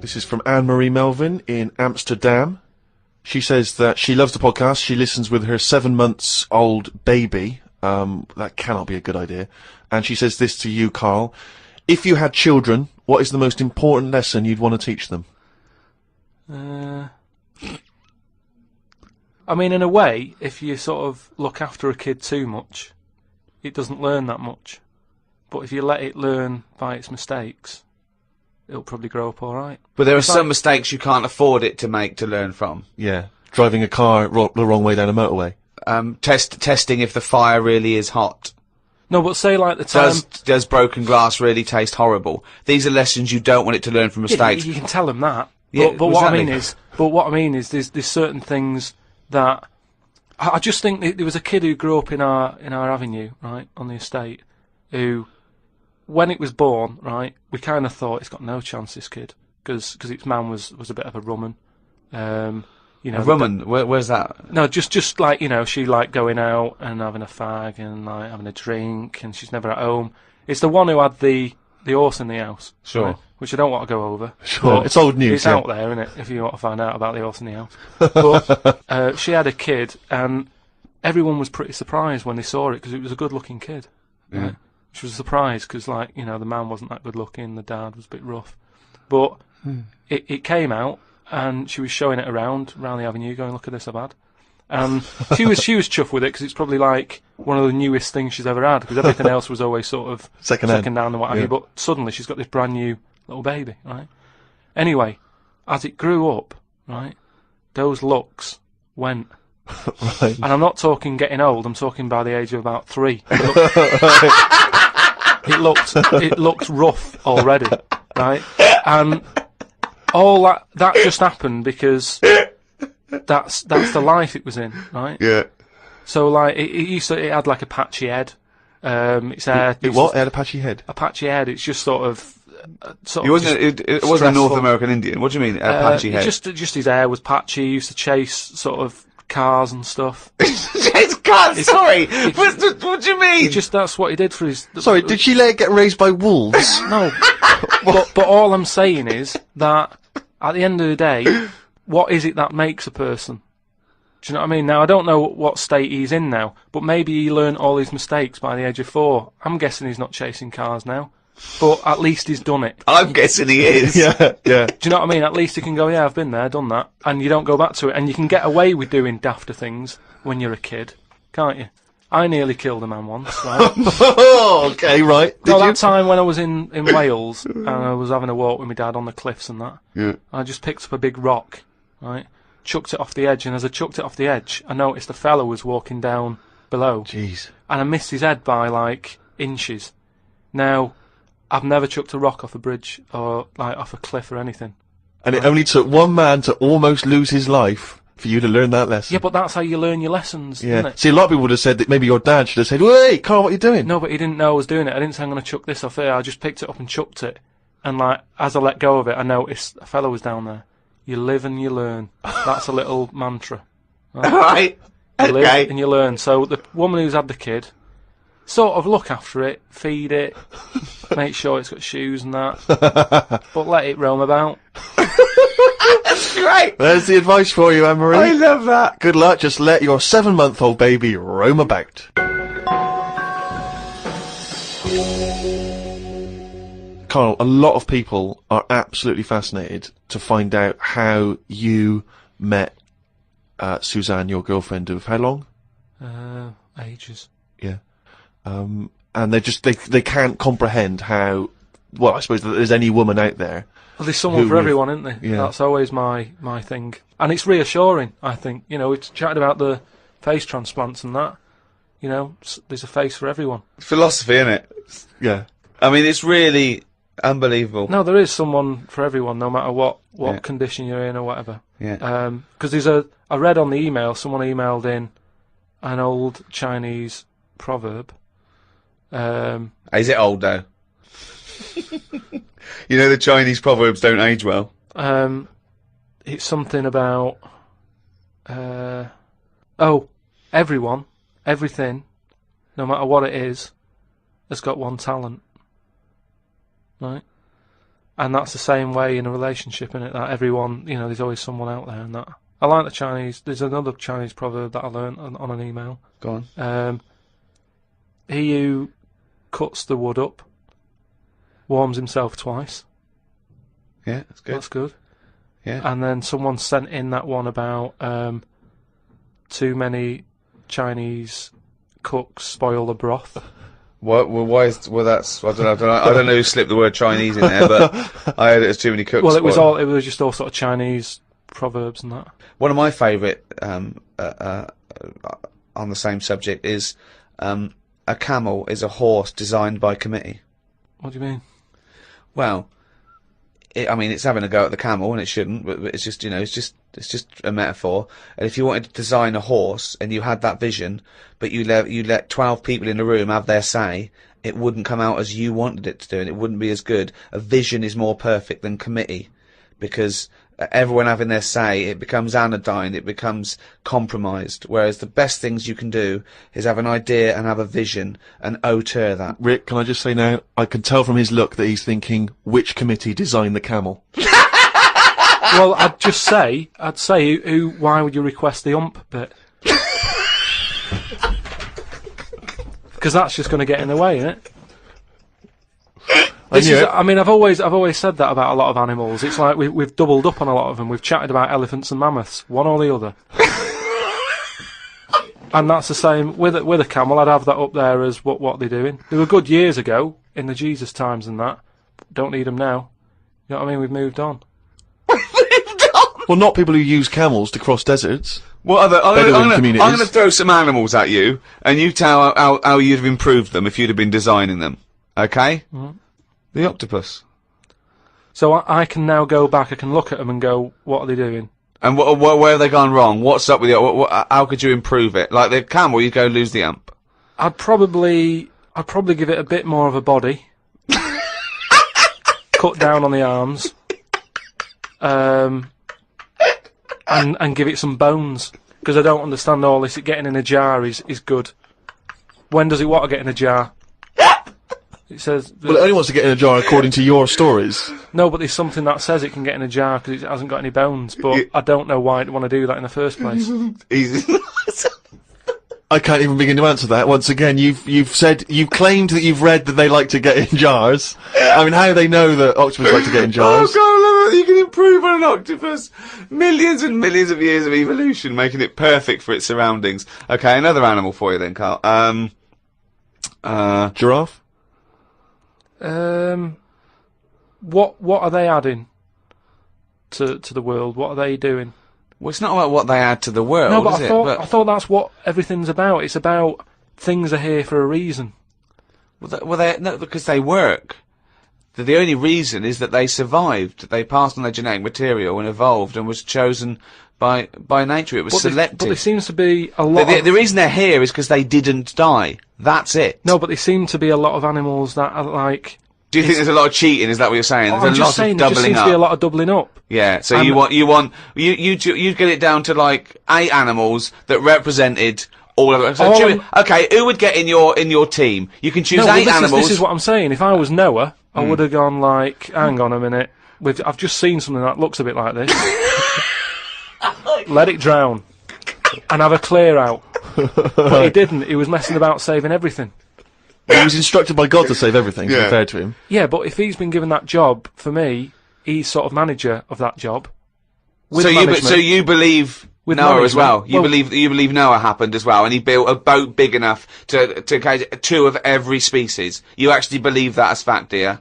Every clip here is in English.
This is from Anne-Marie Melvin in Amsterdam. She says that she loves the podcast. She listens with her 7-month-old baby. That cannot be a good idea. And she says this to you, Karl. If you had children, what is the most important lesson you'd want to teach them? I mean, in a way, if you sort of look after a kid too much, it doesn't learn that much. But if you let it learn by its mistakes, it'll probably grow up all right. But there are some mistakes you can't afford it to make to learn from. Yeah, driving a car the wrong way down a motorway. Testing if the fire really is hot. No, but say like the time... Does broken glass really taste horrible? These are lessons you don't want it to learn from mistakes. Yeah, you can tell them that. Yeah, but what I mean is, there's certain things that I just think there was a kid who grew up in our avenue, right, on the estate, who, when it was born, right, we kind of thought it's got no chance, this kid, because its man was a bit of a rumman. You know, a rumman? Where's that? No, just like, you know, she liked going out and having a fag and like having a drink, and she's never at home. It's the one who had the horse in the house. Sure. Right, which I don't want to go over. Sure, it's old news. It's out there, isn't it, if you want to find out about the horse in the house. But she had a kid, and everyone was pretty surprised when they saw it, because it was a good-looking kid. Yeah. Right? Which was a surprise, because, like, you know, the man wasn't that good-looking, the dad was a bit rough. But it came out, and she was showing it around the avenue, going, look at this I've had. And she was chuffed with it, because it's probably like one of the newest things she's ever had, because everything else was always sort of second hand and what have you. But suddenly she's got this brand new little baby, right? Anyway, as it grew up, right, those looks went. Right. And I'm not talking getting old, I'm talking by the age of about 3. It looked rough already, right? And all that just happened because that's the life it was in, right? Yeah. So like it had like a patchy head. Its hair. It had a patchy head. A patchy head. It's just sort of. It wasn't a North American Indian. What do you mean, a patchy head? Just his hair was patchy. He used to chase sort of cars and stuff. Chase cars. Sorry. What do you mean? That's what he did for his. Sorry, did she let it get raised by wolves? No. but all I'm saying is that at the end of the day, what is it that makes a person? Do you know what I mean? Now, I don't know what state he's in now, but maybe he learned all his mistakes by the age of 4. I'm guessing he's not chasing cars now, but at least he's done it. I'm guessing he is. Yeah. Do you know what I mean? At least he can go, yeah, I've been there, done that, and you don't go back to it, and you can get away with doing dafter things when you're a kid, can't you? I nearly killed a man once, right? Okay, right. That time when I was in Wales, and I was having a walk with my dad on the cliffs and that, yeah. I just picked up a big rock, right? Chucked it off the edge, and as I chucked it off the edge, I noticed a fella was walking down below. Jeez. And I missed his head by, like, inches. Now, I've never chucked a rock off a bridge, or, like, off a cliff or anything. And it only took one man to almost lose his life for you to learn that lesson. Yeah, but that's how you learn your lessons, isn't it? See, a lot of people would have said that maybe your dad should have said, "Hey, Karl, what are you doing?" No, but he didn't know I was doing it. I didn't say I'm going to chuck this off here. I just picked it up and chucked it. And, like, as I let go of it, I noticed a fella was down there. You live and you learn. That's a little mantra. Right. You live and you learn. So the woman who's had the kid, sort of look after it, feed it, make sure it's got shoes and that, but let it roam about. That's great. There's the advice for you, Anne-Marie. I love that. Good luck. Just let your 7-month-old baby roam about. Karl, a lot of people are absolutely fascinated to find out how you met Suzanne, your girlfriend of how long? Ages. Yeah. And they can't comprehend how, well, I suppose that there's any woman out there. Well, there's someone for everyone, isn't there? Yeah. That's always my thing. And it's reassuring, I think. You know, we've chatted about the face transplants and that. You know, there's a face for everyone. Philosophy, innit? Yeah. I mean, it's really unbelievable. No, there is someone for everyone, no matter what condition you're in or whatever. Yeah. Because I read on the email, someone emailed in an old Chinese proverb. Is it old, though? You know the Chinese proverbs don't age well. It's something about... everyone, everything, no matter what it is, has got one talent. Right? And that's the same way in a relationship, isn't it? That everyone, there's always someone out there, and that. I like the Chinese. There's another Chinese proverb that I learned on an email. Go on. He who cuts the wood up warms himself twice. Yeah, that's good. That's good. Yeah. And then someone sent in that one about too many Chinese cooks spoil the broth. What? Well, why is? Well, that's. I don't know. I don't know who slipped the word Chinese in there, but I heard it was too many cooks. Well, it was just all sort of Chinese proverbs and that. One of my favourite on the same subject is a camel is a horse designed by committee. What do you mean? Well, it's having a go at the camel, and it shouldn't. But it's just, it's just a metaphor. And if you wanted to design a horse, and you had that vision, but you let 12 people in the room have their say, it wouldn't come out as you wanted it to do, and it wouldn't be as good. A vision is more perfect than committee, because everyone having their say, it becomes anodyne, it becomes compromised. Whereas the best things you can do is have an idea and have a vision and auteur that. Rick, can I just say now, I can tell from his look that he's thinking, which committee designed the camel? Well, I'd say, why would you request the ump bit? Because that's just going to get in the way, isn't it? I've always said that about a lot of animals. It's like we've doubled up on a lot of them. We've chatted about elephants and mammoths, one or the other. And that's the same with a camel. I'd have that up there as what they're doing. They were good years ago in the Jesus times and that. Don't need them now. You know what I mean? We've moved on. Well, not people who use camels to cross deserts. What other? Bedouin communities. I'm going to throw some animals at you, and you tell how you'd have improved them if you'd have been designing them. Okay? Mm-hmm. The octopus. So I can now go back. I can look at them and go, "What are they doing?" And where have they gone wrong? What's up with it? How could you improve it? Like the camel, you go lose the amp. I'd probably give it a bit more of a body. Cut down on the arms. And give it some bones, because I don't understand all this. It getting in a jar is good. When does it want to get in a jar? It says. Well, it only wants to get in a jar according to your stories. No, but there's something that says it can get in a jar because it hasn't got any bones. But I don't know why it want to do that in the first place. I can't even begin to answer that. Once again, you've claimed that you've read that they like to get in jars. I mean, how do they know that octopus like to get in jars? Oh God, I love it. You can improve on an octopus. Millions and millions of years of evolution, making it perfect for its surroundings. Okay, another animal for you then, Karl. Giraffe? What are they adding to the world? What are they doing? Well, it's not about what they add to the world, no, but is I thought that's what everything's about. It's about things are here for a reason. No, because they work. The only reason is that they survived. They passed on their genetic material and evolved and was chosen by nature. It was selected. But there seems to be a lot. The reason they're here is because they didn't die. That's it. No, but there seem to be a lot of animals that are like. Do you think there's a lot of cheating? Is that what you're saying? There's I'm just saying there just seems to be a lot of doubling up. Yeah. So you get it down to like 8 animals that represented all of it. So okay, who would get in your team? You can choose 8 animals. This is what I'm saying. If I was Noah, I would have gone like, hang on a minute. I've just seen something that looks a bit like this. Let it drown and have a clear out. But he didn't. He was messing about saving everything. He was instructed by God to save everything, to be fair to him. Yeah, but if he's been given that job, for me, he's sort of manager of that job. So you believe with Noah as well? You believe Noah happened as well, and he built a boat big enough to catch 2 of every species. You actually believe that as fact, do you?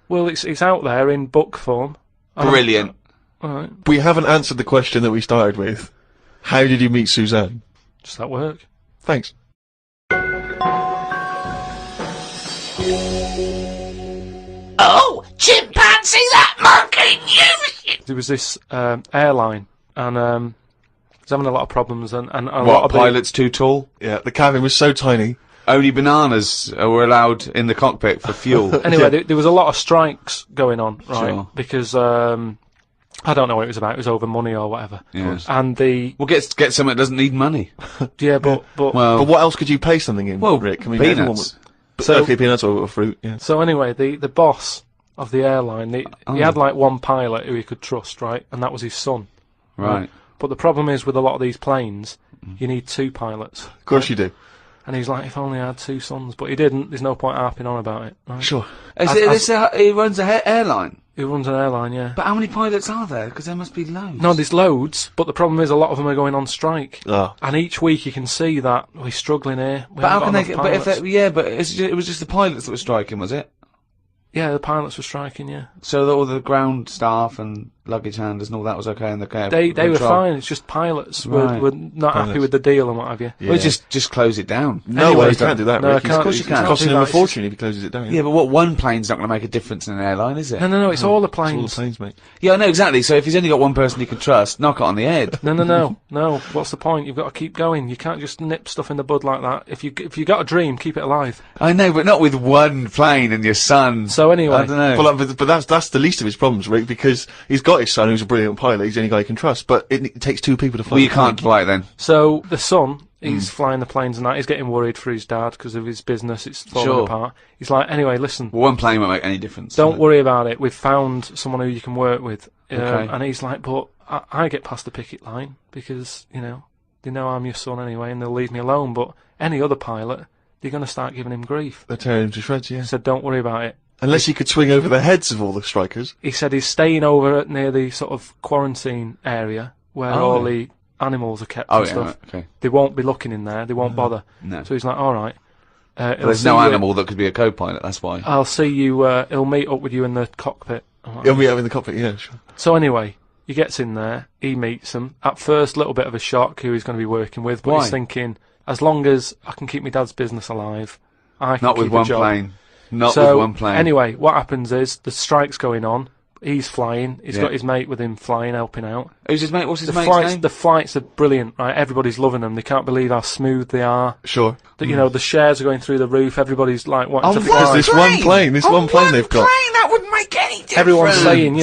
Well, it's out there in book form. Brilliant. All right. We haven't answered the question that we started with. How did you meet Suzanne? Just at work. Thanks. Oh, chimpanzee, that monkey music! There was this airline, and was having a lot of problems, and a lot What, of pilot's too tall? Yeah, the cabin was so tiny. Only bananas were allowed in the cockpit for fuel. Anyway, there was a lot of strikes going on, right? Sure. Because I don't know what it was about. It was over money or whatever. Yes. And Well, get something that doesn't need money. yeah, but But what else could you pay something in, Well, Rick? I mean, peanuts. okay, peanuts or fruit, yeah. So anyway, the boss of the airline. He had like one pilot who he could trust, right? And that was his son. Right. But the problem is with a lot of these planes, you need 2 pilots. Of course you do. And he's like, if only I had 2 sons. But he didn't. There's no point harping on about it. Right? Sure. He runs an airline. He runs an airline, yeah. But how many pilots are there? Because there must be loads. No, there's loads, but the problem is a lot of them are going on strike. Oh. And each week you can see that we're struggling here. But how can they get... But if it was just the pilots that were striking, was it? Yeah, the pilots were striking, yeah. So that all the ground staff and luggage handlers and all that was okay in the cab? They were fine, it's just pilots were not happy with the deal and what have you. Yeah. Well, just close it down. No Anyway, way, you can't do that, no, Rick. can't- Of course you can't. It's costing him a It's just- fortune if he closes it down. Yeah, but what one plane's not going to make a difference in an airline, is it? No, it's all the It's all the planes. planes, mate. Yeah, I know, exactly. So if he's only got one person he can trust, knock it on the head. No. What's the point? You've got to keep going. You can't just nip stuff in the bud like that. If you got a dream, keep it alive. I know, but not with one plane and your son. So anyway, I don't know. Well, but that's the least of his problems, Rick, because he's got his son who's a brilliant pilot. He's the only guy he can trust. But it takes 2 people to fly. Well, you the plane. can't fly it then. so the son, he's flying the planes and that. He's getting worried for his dad because of his business. It's falling Sure. apart. He's like, anyway, listen, Well, one plane won't make any difference. don't worry about it. We've found someone who you can work with. Okay. And he's like, but I get past the picket line because, they know I'm your son anyway and they'll leave me alone. But any other pilot, they're going to start giving him grief. They're tearing him to shreds, yeah. He said, don't worry about it. Unless he could swing over the heads of all the strikers. He said he's staying over near the sort of quarantine area where all the animals are kept and stuff. Right, okay. They won't be looking in there. They won't bother. No. So he's like, all right. There's no animal that could be a co-pilot, that's why. I'll see you. He'll meet up with you in the cockpit. He'll be out in the cockpit, yeah, sure. So anyway, he gets in there. He meets them. At first, a little bit of a shock who he's going to be working with, but Why? he's thinking, as long as I can keep my dad's business alive, I can Not keep with a one job. plane. Not So with one plane. anyway, what happens is the strike's going on. He's flying. He's Yeah. got his mate with him flying, helping out. Who's his mate? What's his The mate's flights, name? the flights are brilliant, right? Everybody's loving them. They can't believe how smooth they are. Sure. That the shares are going through the roof. Everybody's like wanting to Because fly. this one plane, this one plane they've got. That wouldn't make any difference. Everyone's saying,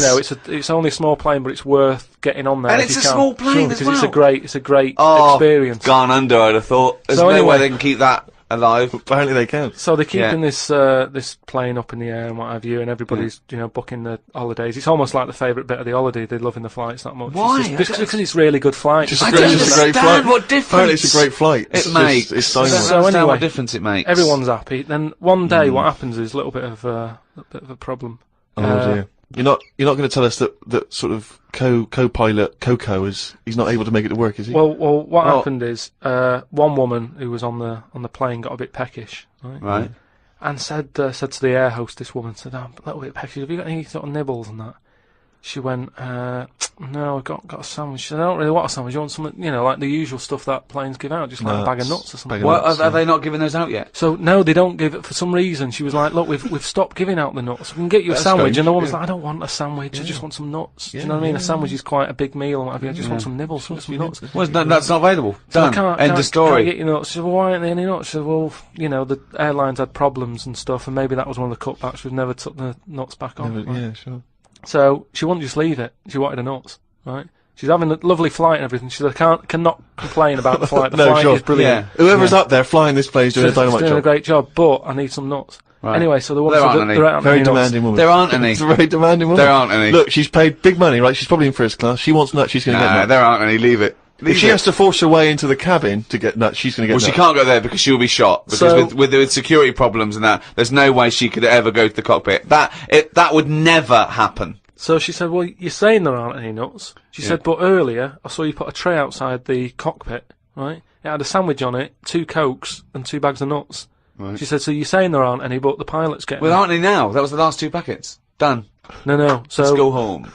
it's only a small plane, but it's worth getting on there. And if it's you a can. small plane as because well. it's a great Oh, experience. gone under, I'd have thought. There's So no anyway- way they can keep that alive. Apparently they can. So they're keeping Yeah. this plane up in the air and what have you, and everybody's booking the holidays. It's almost like the favourite bit of the holiday. They're loving the flights that much. Why? Because it's really good flights. Just I a don't great, just a great understand flight. what difference Apparently it's a great flight. it makes. It's I don't silent. So understand anyway, what difference it makes. Everyone's happy. Then one day, what happens is a little bit of a problem. Oh dear. You're not going to tell us that sort of co-pilot Coco he's not able to make it to work, is he? Well, what happened is one woman who was on the plane got a bit peckish, right? Right. And said to the air hostess woman, said, "I'm a little bit peckish. Have you got any sort of nibbles and that?" She went, "No, I've got a sandwich." She said, "I don't really want a sandwich. You want something, like the usual stuff that planes give out, just like a bag of nuts or something." bag of Well, nuts, are they not giving those out yet? So no, they don't give it for some reason. She was like, "Look, we've stopped giving out the nuts. We can get you a That's sandwich." strange, And the woman's yeah. like, "I don't want a sandwich. I just want some nuts." Do you Yeah, know what I mean? yeah, A sandwich is quite a big meal and what have you. I just want some nibbles, some nuts. Well, that's not available. So Done. I can't, End of story. Can't get your nuts. She said, "Well, why aren't there any nuts?" She said, "Well, the airlines had problems and stuff, and maybe that was one of the cutbacks. We've never took the nuts back on." Never- right? yeah, sure. So she wouldn't just leave it. She wanted the nuts, right? She's having a lovely flight and everything. She said, "I cannot complain about the flight. The No, flight sure. is brilliant. Yeah. Whoever's up there flying this plane is doing a She's dynamite doing a job. great job, but I need some nuts." Right. Anyway, so the woman There said, aren't any. "There aren't Very any nuts." demanding woman. There aren't any. It's a very demanding woman. There aren't any. Look, she's paid big money, right? She's probably in first class. She wants nuts. She's going to get Nah, nuts. there aren't any. Leave it. If she has to force her way into the cabin to get nuts, she's going to get Well, nuts. she can't go there because she'll be shot. Because So- with security problems and that, there's no way she could ever go to the cockpit. That would never happen. So she said, "Well, you're saying there aren't any nuts." She said, "But earlier I saw you put a tray outside the cockpit, right? It had a sandwich on it, 2 Cokes and 2 bags of nuts." Right. She said, "So you're saying there aren't any, but the pilot's getting Well, them." aren't they now? That was the last 2 packets. Done. No. Let's go So home.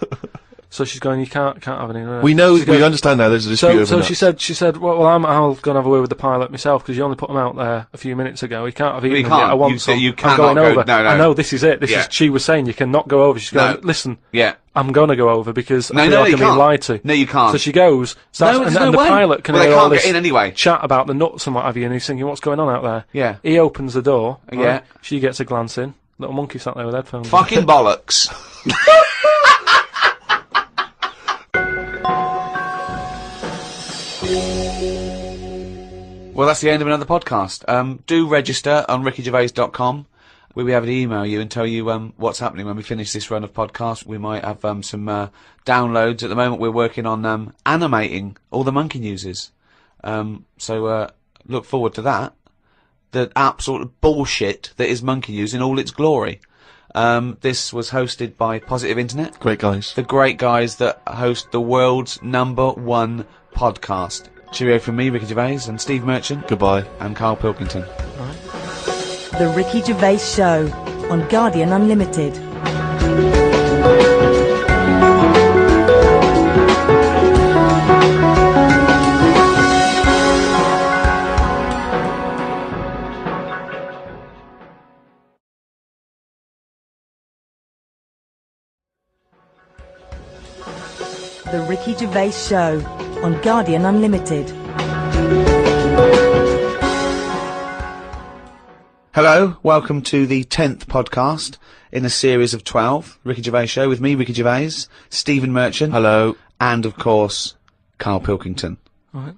she's going, "You can't have any." No. We know, She's going- we understand now there's a dispute over So nuts. she said, "Well, I'll go and have a word with the pilot myself because you only put them out there a few minutes ago. He can't have eaten He them can't. yet. I want You said some. you I'm cannot going go- over. no. I know this is it. Yeah. She was saying you cannot go over. She's going, No. listen, Yeah. I'm going to go over because I feel no, like you I'm being can't. lied to. No, you can't. So she goes, No, there's no and the way. pilot can Well, they hear all can't get this in anyway. chat about the nuts and what have you, and he's thinking, what's going on out there? Yeah. He opens the door. right? Yeah. She gets a glance in. Little monkey sat there with headphones. Fucking bollocks. Well, that's the end of another podcast. Do register on rickygervais.com. we'll be able to email you and tell you what's happening when we finish this run of podcasts. We might have some downloads. At the moment, we're working on animating all the monkey newses. So look forward to that. The absolute bullshit that is monkey news in all its glory. This was hosted by Positive Internet. Great guys. The great guys that host the world's #1 podcast. Cheerio from me, Ricky Gervais, and Steve Merchant. Goodbye. And Karl Pilkington. The Ricky Gervais Show on Guardian Unlimited. The Ricky Gervais Show on Guardian Unlimited. Hello, welcome to the 10th podcast in a series of 12. Ricky Gervais Show with me, Ricky Gervais, Stephen Merchant. Hello. And, of course, Karl Pilkington. Right.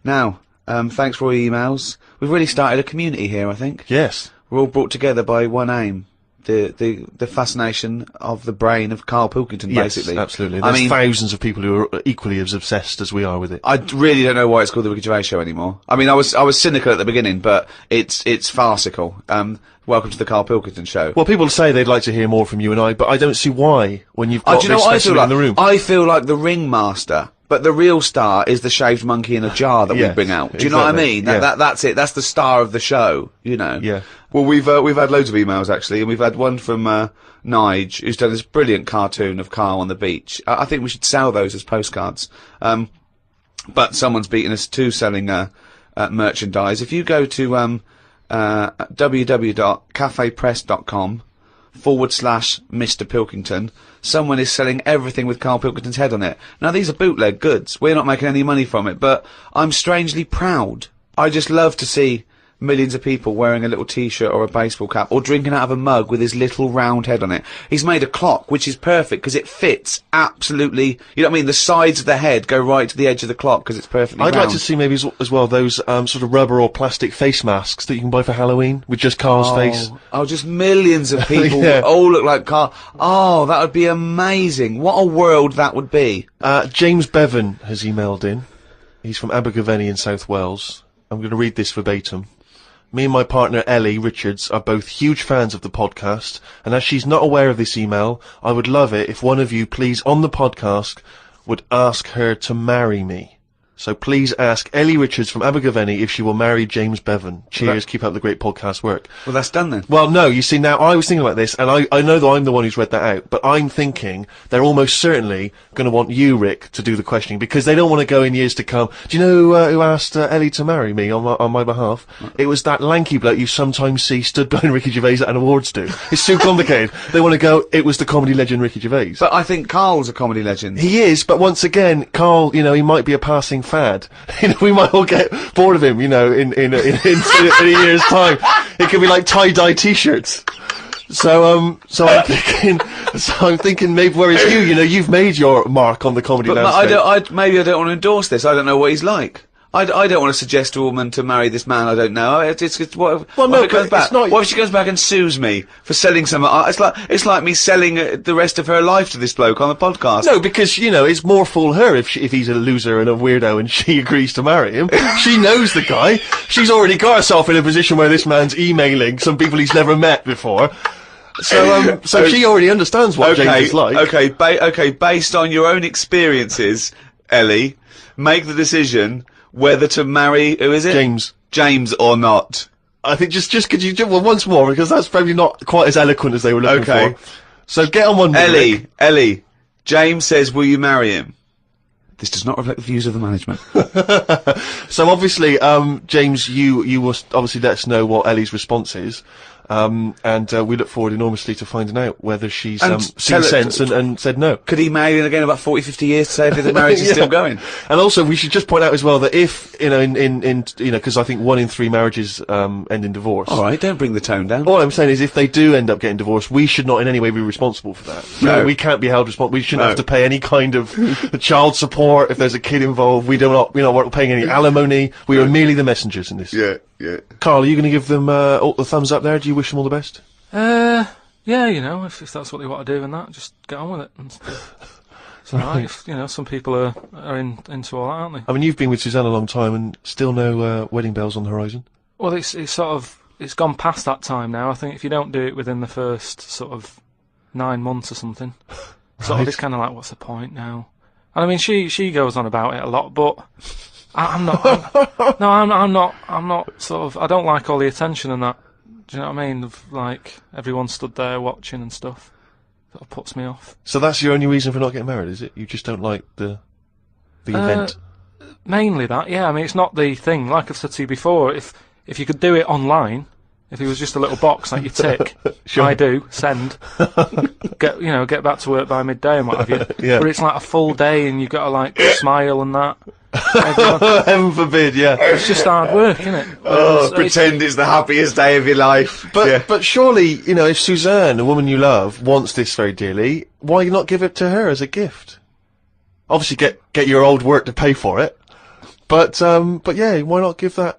Now, thanks for all your emails. We've really started a community here, I think. Yes. We're all brought together by one aim. The fascination of the brain of Karl Pilkington, basically. Yes, absolutely. There's thousands of people who are equally as obsessed as we are with it. I really don't know why it's called the Ricky Gervais Show anymore. I mean, I was cynical at the beginning, but it's farcical. Welcome to the Karl Pilkington Show. Well, people say they'd like to hear more from you and I, but I don't see why when you've got do you know this what I feel specimen like? in the room. I feel like the ringmaster. But the real star is the shaved monkey in a jar that we bring out. Do you know what I mean? Yeah. That's it. That's the star of the show, you know. Yeah. Well, we've had loads of emails actually, and we've had one from Nige, who's done this brilliant cartoon of Karl on the beach. I think we should sell those as postcards. But someone's beaten us to selling merchandise. If you go to www.cafepress.com/Mr. Pilkington, someone is selling everything with Karl Pilkington's head on it. Now, these are bootleg goods. We're not making any money from it, but I'm strangely proud. I just love to see millions of people wearing a little t-shirt or a baseball cap or drinking out of a mug with his little round head on it. He's made a clock, which is perfect because it fits absolutely, you know what I mean? The sides of the head go right to the edge of the clock because it's perfectly I'd round. like to see maybe as well those sort of rubber or plastic face masks that you can buy for Halloween with just Karl's face. Oh, just millions of people Yeah. all look like Karl. Oh, that would be amazing. What a world that would be. James Bevan has emailed in. He's from Abergavenny in South Wales. I'm going to read this verbatim. Me and my partner Ellie Richards are both huge fans of the podcast, and as she's not aware of this email, I would love it if one of you, please, on the podcast, would ask her to marry me. So please ask Ellie Richards from Abergavenny if she will marry James Bevan. Cheers, keep up the great podcast work. Well, that's done then. Well, no, you see, now I was thinking about this, and I know that I'm the one who's read that out, but I'm thinking they're almost certainly going to want you, Rick, to do the questioning, because they don't want to go in years to come. Do you know who asked Ellie to marry me on my behalf? It was that lanky bloke you sometimes see stood behind Ricky Gervais at an awards do. It's too complicated. They want to go, it was the comedy legend Ricky Gervais. But I think Karl's a comedy legend. He is, but once again, Karl, you know, he might be a passing fad. You know, we might all get bored of him, you know, in a year's time. It could be like tie-dye t-shirts. So I'm thinking maybe, whereas you know, you've made your mark on the comedy landscape. Maybe I don't want to endorse this. I don't know what he's like. I don't want to suggest to a woman to marry this man I don't know. What if it comes back? What if she comes back and sues me for selling some art? It's like me selling the rest of her life to this bloke on the podcast. No, because, you know, it's more fool her if he's a loser and a weirdo and she agrees to marry him. She knows the guy. She's already got herself in a position where this man's emailing some people he's never met before. So she already understands what James is like. Okay, based on your own experiences, Ellie, make the decision whether to marry, who is it? James or not. I think just could you do well once more, because that's probably not quite as eloquent as they were looking for. So get on one with Ellie, James says, will you marry him? This does not reflect the views of the management. So obviously, James, you will obviously let us know what Ellie's response is. And we look forward enormously to finding out whether she's seen sense and said no. Could he marry again in about 40, 50 years to say if the marriage is still going? And also, we should just point out as well that if, you know, because I think 1 in 3 marriages end in divorce. All right, don't bring the tone down. All I'm saying is, if they do end up getting divorced, we should not in any way be responsible for that. No. We can't be held responsible. We shouldn't have to pay any kind of child support if there's a kid involved. We're not paying any alimony. We are merely the messengers in this. Yeah. Karl, are you going to give them all the thumbs up there? Do you wish them all the best? Yeah, you know, if that's what they want to do and that, just get on with it. And it's alright. You know, some people are into all that, aren't they? I mean, you've been with Suzanne a long time and still no wedding bells on the horizon. Well, it's sort of, it's gone past that time now. I think if you don't do it within the first sort of 9 months or something, sort of, it's kind of like, what's the point now? And I mean, she goes on about it a lot, but I'm not. I'm not sort of. I don't like all the attention and that. Do you know what I mean? Of, like, everyone stood there watching and stuff. That puts me off. So that's your only reason for not getting married, is it? You just don't like the event? Mainly that, yeah. I mean, it's not the thing. Like I've said to you before, if you could do it online, if it was just a little box that you tick, Sure. I do, send, get back to work by midday and what have you. Yeah. But it's like a full day and you've got to, like, smile and that. Heaven forbid, yeah. It's just hard work, isn't it? Oh, pretend it's the happiest day of your life. But surely, you know, if Suzanne, a woman you love, wants this very dearly, why not give it to her as a gift? Obviously, get your old work to pay for it. But yeah, why not give her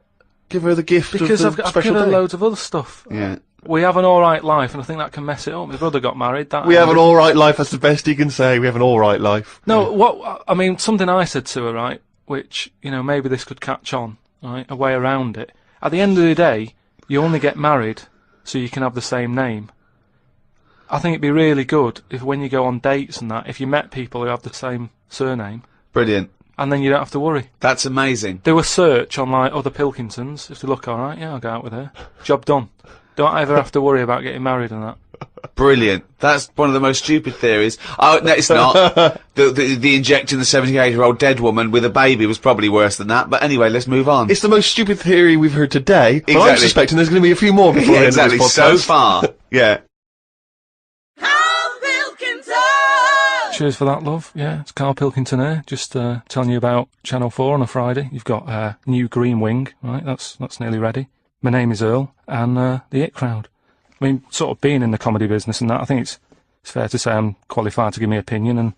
the gift Because of the I've special given day? loads of other stuff. Yeah. We have an alright life, and I think that can mess it up. My brother got married. We have an alright life, that's the best he can say. We have an alright life. No, I mean, something I said to her, right, which, you know, maybe this could catch on, right, a way around it. At the end of the day, you only get married so you can have the same name. I think it'd be really good if when you go on dates and that, if you met people who have the same surname, Brilliant. and then you don't have to worry. That's amazing. Do a search on, like, other Pilkingtons. If they look alright, yeah, I'll go out with her. Job done. Don't ever have to worry about getting married and that. Brilliant. That's one of the most stupid theories. Oh, no, it's not. the injecting the 78-year-old dead woman with a baby was probably worse than that. But anyway, let's move on. It's the most stupid theory we've heard today, but I'm Exactly. suspecting there's going to be a few more before Yeah, the end exactly. of this So podcast. far. Yeah. Cheers for that, love. Yeah, it's Karl Pilkington here. Just telling you about Channel 4 on a Friday. You've got new Green Wing, right? That's nearly ready. My name is Earl, and the It Crowd. I mean, sort of being in the comedy business and that, I think it's fair to say I'm qualified to give me opinion, and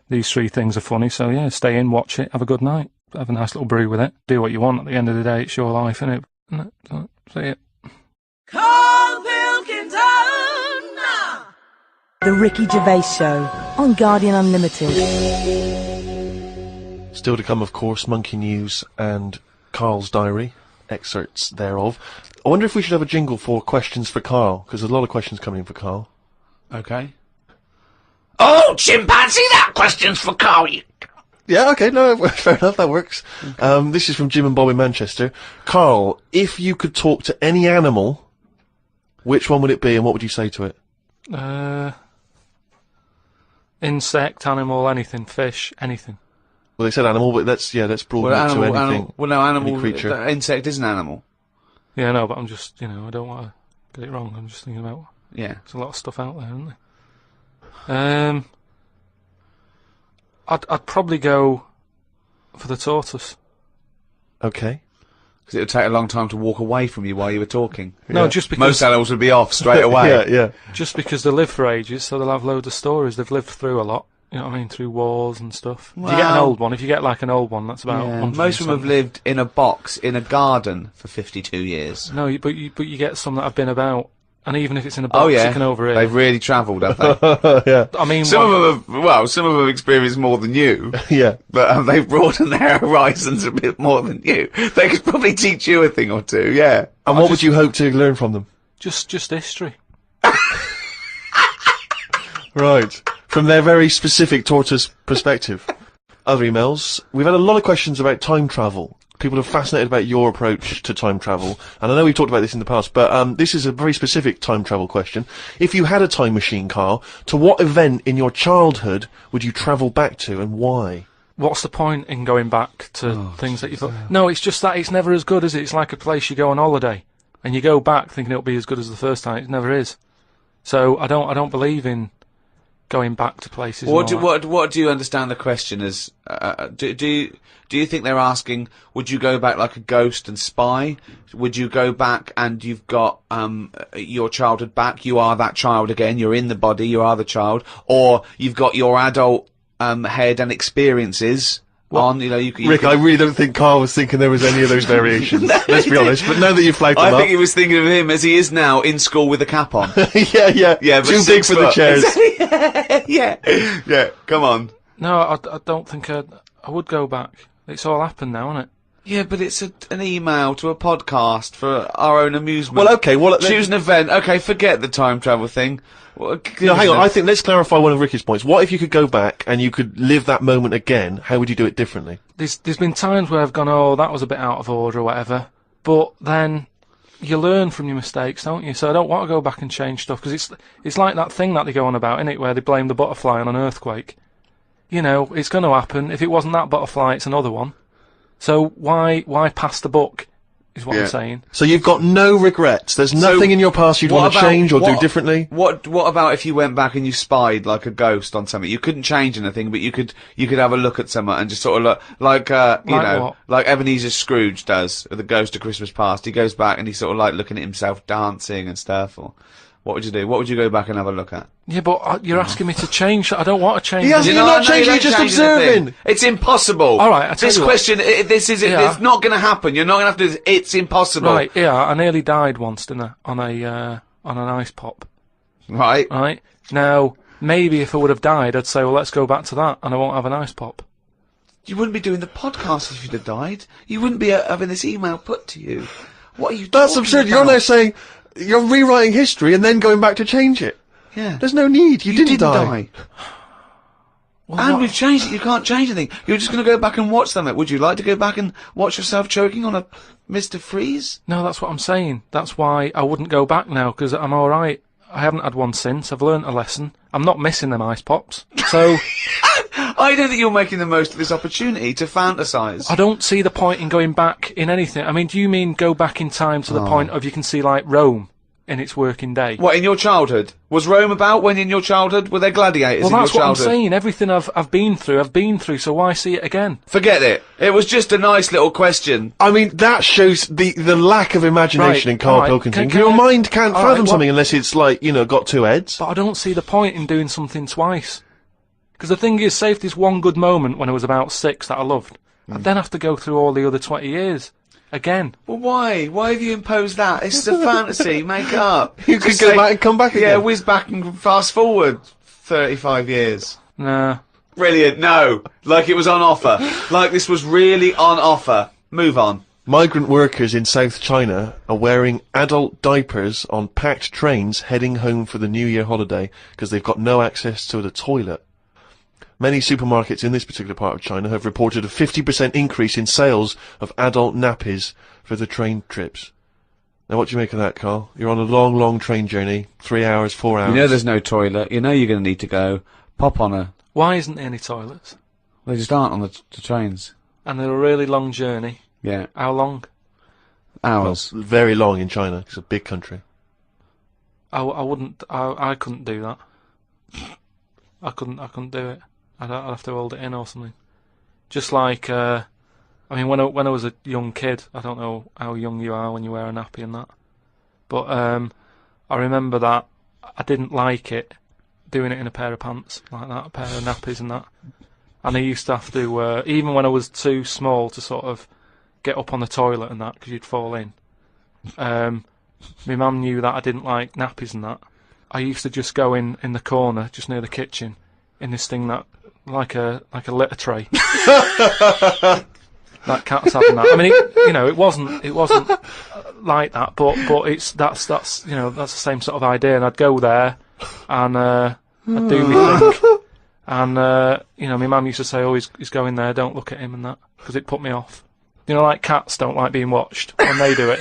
these three things are funny. So yeah, stay in, watch it, have a good night, have a nice little brew with it, do what you want. At the end of the day, it's your life, isn't it? So, see it. Karl Pilkington! The Ricky Gervais Show on Guardian Unlimited. Still to come, of course, Monkey News and Karl's diary, excerpts thereof. I wonder if we should have a jingle for questions for Karl, because there's a lot of questions coming in for Karl. Okay. Oh, chimpanzee, that question's for Karl. Yeah, okay, no, fair enough, that works. This is from Jim and Bob in Manchester. Karl, if you could talk to any animal, which one would it be and what would you say to it? Insect, animal, anything, fish, anything. Well, they said animal, but let's broaden it to anything. Animal, creature. Insect is an animal. Yeah, no, but I'm just, I don't want to get it wrong. I'm just thinking about, Yeah. there's a lot of stuff out there, isn't there? I'd probably go for the tortoise. Okay. Because it would take a long time to walk away from you while you were talking. No, just because Most animals would be off straight away. Yeah. just because they live for ages, so they'll have loads of stories. They've lived through a lot. You know what I mean? Through wars and stuff. If you get an Well- old one, if you get like an old one, that's about Yeah. 100 Most of them have something. lived in a box in a garden for 52 years. No, but you get some that have been about, and even if it's in a box, Oh yeah, you can overhear. they've really travelled, have they? Yeah. I mean, Some of them have experienced more than you, Yeah. but they've broadened their horizons a bit more than you. They could probably teach you a thing or two, yeah. And what would you hope to learn from them? just history. Right. From their very specific tortoise perspective. Other emails. We've had a lot of questions about time travel. People are fascinated about your approach to time travel. And I know we've talked about this in the past, but this is a very specific time travel question. If you had a time machine, Karl, to what event in your childhood would you travel back to and why? What's the point in going back to things that you thought? No, it's just that it's never as good, is it? It's like a place you go on holiday, and you go back thinking it'll be as good as the first time. It never is. So I don't believe in going back to places. What and all that. do you understand the question as? Do you think they're asking? Would you go back like a ghost and spy? Would you go back and you've got your childhood back? You are that child again. You're in the body. You are the child, or you've got your adult head and experiences on. You know, you Rick, could, I really don't think Karl was thinking there was any of those variations. Let's be honest. But now that you've flagged them I up, think he was thinking of him as he is now in school with a cap on. yeah, Yeah, but too big 6 for the foot. chairs. yeah. Come on. No, I don't think I would go back. It's all happened now, isn't it? Yeah, but it's an email to a podcast for our own amusement. Well, okay. Well, choose an event. Okay, forget the time travel thing. Well, no, hang on. I think let's clarify one of Ricky's points. What if you could go back and you could live that moment again? How would you do it differently? There's been times where I've gone, oh, that was a bit out of order or whatever. But then you learn from your mistakes, don't you? So I don't want to go back and change stuff, because it's like that thing that they go on about, innit, where they blame the butterfly on an earthquake. You know, it's going to happen. If it wasn't that butterfly, it's another one. So why pass the buck, is what I'm saying. So you've got no regrets. There's nothing in your past you'd want to change or do differently? What about if you went back and you spied like a ghost on something? You couldn't change anything, but you could have a look at someone and just sort of look, like what? like Ebenezer Scrooge does with the Ghost of Christmas Past. He goes back and he's sort of like looking at himself dancing and stuff. Or what would you do? What would you go back and have a look at? Yeah, but you're asking me to change. I don't want to change. You're not changing, you're just observing. It's impossible. All right, I tell this you what. question, it's not going to happen. You're not going to have to do this. It's impossible. Right, yeah, I nearly died once, didn't I, on an ice pop. Right. Right? Now, maybe if I would have died, I'd say, well, let's go back to that, and I won't have an ice pop. You wouldn't be doing the podcast if you'd have died. You wouldn't be having this email put to you. What are you That's talking absurd. about? You're now saying you're rewriting history and then going back to change it. Yeah. There's no need. You didn't die. Well, And what- we've changed it. You can't change anything. You're just going to go back and watch something. Would you like to go back and watch yourself choking on a Mr. Freeze? No, that's what I'm saying. That's why I wouldn't go back now, because I'm all right. I haven't had one since. I've learnt a lesson. I'm not missing them ice pops. So I don't think you're making the most of this opportunity to fantasize. I don't see the point in going back in anything. I mean, do you mean go back in time to the point of you can see, like, Rome in its working day? What, in your childhood? Was Rome about when in your childhood? Were there gladiators Well, in your that's what I'm childhood? saying. Everything I've been through, so why see it again? Forget it. It was just a nice little question. I mean, that shows the lack of imagination Right, in Karl alright, Pilkington. can Your I- mind can't alright, fathom well- something unless it's like, got two heads. But I don't see the point in doing something twice. Because the thing is, say if there's one good moment when I was about 6 that I loved, I'd then have to go through all the other 20 years. Again. Well, why? Why have you imposed that? It's a fantasy. Make it up. You could Just go say, back and come back Yeah, again. whiz back and fast forward 35 years. Nah. Brilliant. No. Like it was on offer. Like this was really on offer. Move on. Migrant workers in South China are wearing adult diapers on packed trains heading home for the New Year holiday because they've got no access to the toilet. Many supermarkets in this particular part of China have reported a 50% increase in sales of adult nappies for the train trips. Now, what do you make of that, Karl? You're on a long, long train journey, 3 hours, 4 hours. You know there's no toilet. You know you're going to need to go. Pop on a... Why isn't there any toilets? They just aren't on the trains. And they're a really long journey. Yeah. How long? Hours. Very long in China. It's a big country. I couldn't do that. I couldn't do it. I'd have to hold it in or something. Just like, I mean, when I was a young kid, I don't know how young you are when you wear a nappy and that, but I remember that I didn't like it, doing it in a pair of pants like that, a pair of nappies and that. And I used to have to, even when I was too small to sort of get up on the toilet and that, because you'd fall in. My mum knew that I didn't like nappies and that. I used to just go in the corner, just near the kitchen, in this thing that, like a litter tray. That cat's having that. I mean, it wasn't like that, but that's the same sort of idea. And I'd go there, and I'd do my thing. And my mum used to say, "Oh, he's going there. Don't look at him," and that, because it put me off. Like cats don't like being watched when they do it.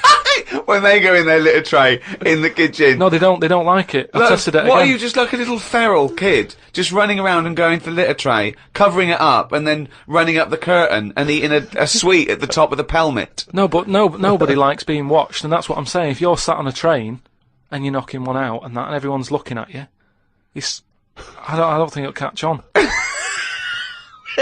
When they go in their litter tray in the kitchen. No, they don't. They don't like it. I Look, tested it again. what are you, just like a little feral kid, just running around and going to the litter tray, covering it up, and then running up the curtain and eating a sweet at the top of the pelmet? No, but nobody likes being watched, and that's what I'm saying. If you're sat on a train and you're knocking one out and that, and everyone's looking at you, I don't think it'll catch on.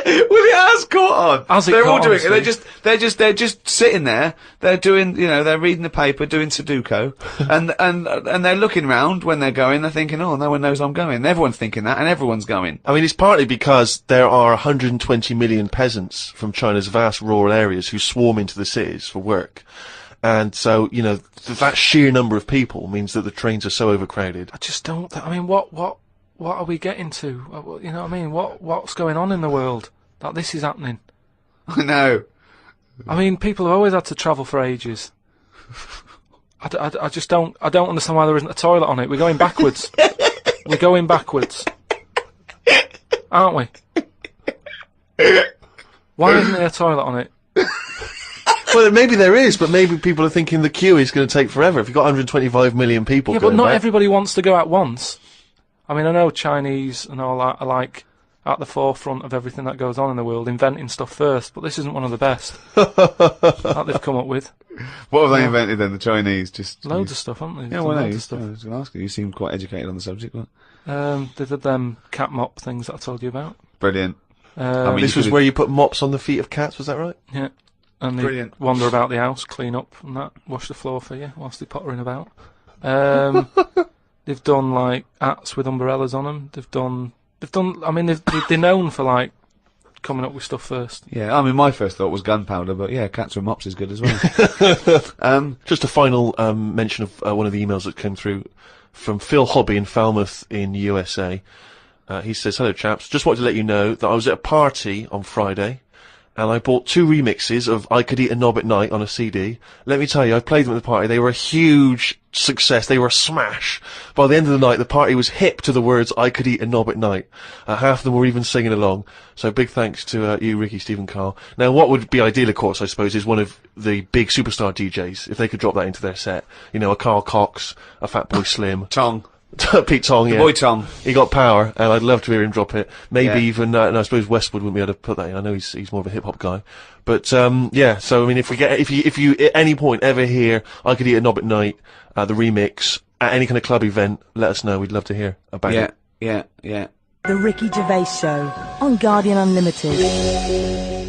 Well, it has caught on. Has it They're all caught doing on, it. Steve? They're just sitting there. They're doing, they're reading the paper, doing Sudoku, and they're looking round when they're going. They're thinking, oh, no one knows I'm going. Everyone's thinking that, and everyone's going. I mean, it's partly because there are 120 million peasants from China's vast rural areas who swarm into the cities for work. And so, that sheer number of people means that the trains are so overcrowded. I just don't. I mean, what are we getting to? You know what I mean? What's going on in the world that this is happening? I know. I mean, people have always had to travel for ages. I just don't. I don't understand why there isn't a toilet on it. We're going backwards. We're going backwards, aren't we? Why isn't there a toilet on it? Well, maybe there is, but maybe people are thinking the queue is going to take forever. If you've got 125 million people Yeah, going but not back. everybody wants to go at once. I mean, I know Chinese and all that are like at the forefront of everything that goes on in the world, inventing stuff first, but this isn't one of the best that they've come up with. What have they invented then? The Chinese just Loads of stuff, haven't they? Yeah, They've well, done no, loads I of stuff. was going to ask you. You seem quite educated on the subject. But... They did them cat mop things that I told you about. Brilliant. mean, This was where you put mops on the feet of cats, was that right? Yeah. And they Brilliant. wander about the house, clean up and that, wash the floor for you whilst they're pottering about. They've done like hats with umbrellas on them. They've done. I mean, they're known for like coming up with stuff first. Yeah, I mean, my first thought was gunpowder, but yeah, cats with mops is good as well. Just a final mention of one of the emails that came through from Phil Hobby in Falmouth in USA. He says, "Hello chaps, just wanted to let you know that I was at a party on Friday and I bought 2 remixes of I Could Eat a Knob at Night on a CD. Let me tell you, I played them at the party. They were a huge success. They were a smash. By the end of the night, the party was hip to the words I Could Eat a Knob at Night. Half of them were even singing along. So big thanks to you, Ricky, Stephen, Karl. Now, what would be ideal, of course, I suppose, is one of the big superstar DJs, if they could drop that into their set. You know, a Carl Cox, a Fatboy Slim. Tong. Pete Tong, yeah. Boy Tong. He got power, and I'd love to hear him drop it. Maybe Yeah. even, and I suppose Westwood wouldn't be able to put that in. I know he's more of a hip hop guy, but yeah. So I mean, if you at any point ever hear I Could Eat a Knob at Night, the remix at any kind of club event, let us know. We'd love to hear about it. Yeah. The Ricky Gervais Show on Guardian Unlimited.